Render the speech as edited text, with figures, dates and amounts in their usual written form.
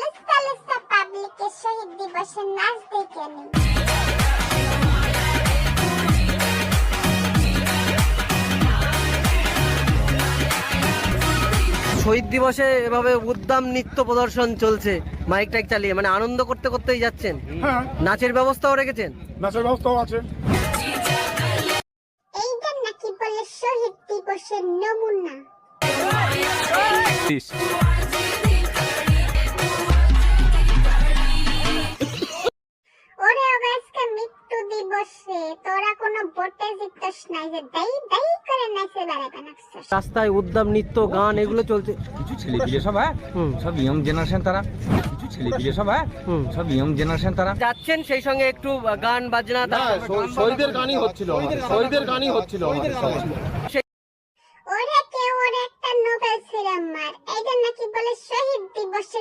লুচ্চা লুচ্চা পাবলিকের শহীদ দিবসের নাচ দেখে নিই। শহীদ দিবসে এভাবে উদ্দাম নৃত্য প্রদর্শন চলছে মাইক টাইক চালিয়ে, মানে আনন্দ করতে করতেই যাচ্ছেন। হ্যাঁ, নাচের ব্যবস্থাও রেখেছেন? নাচের ব্যবস্থাও আছে। এইটা নাকি বলে শহীদ দিবসের নমুনা। ওরে আজকে মৃত্যু দিবসে তোরা কোনো ভোটে জিতস নাই যে দাই দাই করে নাচে বেড়াবে নাচছিস। রাস্তায় উদ্দাম নৃত্য গান এগুলো চলছে। কিছু ছেলে পিলে সব সব ইয়ং জেনারেশন তারা, কিছু ছেলে পিলে সব সব ইয়ং জেনারেশন তারা যাচ্ছেন, সেই সঙ্গে একটু গান বাজনা। শহীদের গানই হচ্ছিল, শহীদের গানই হচ্ছিল।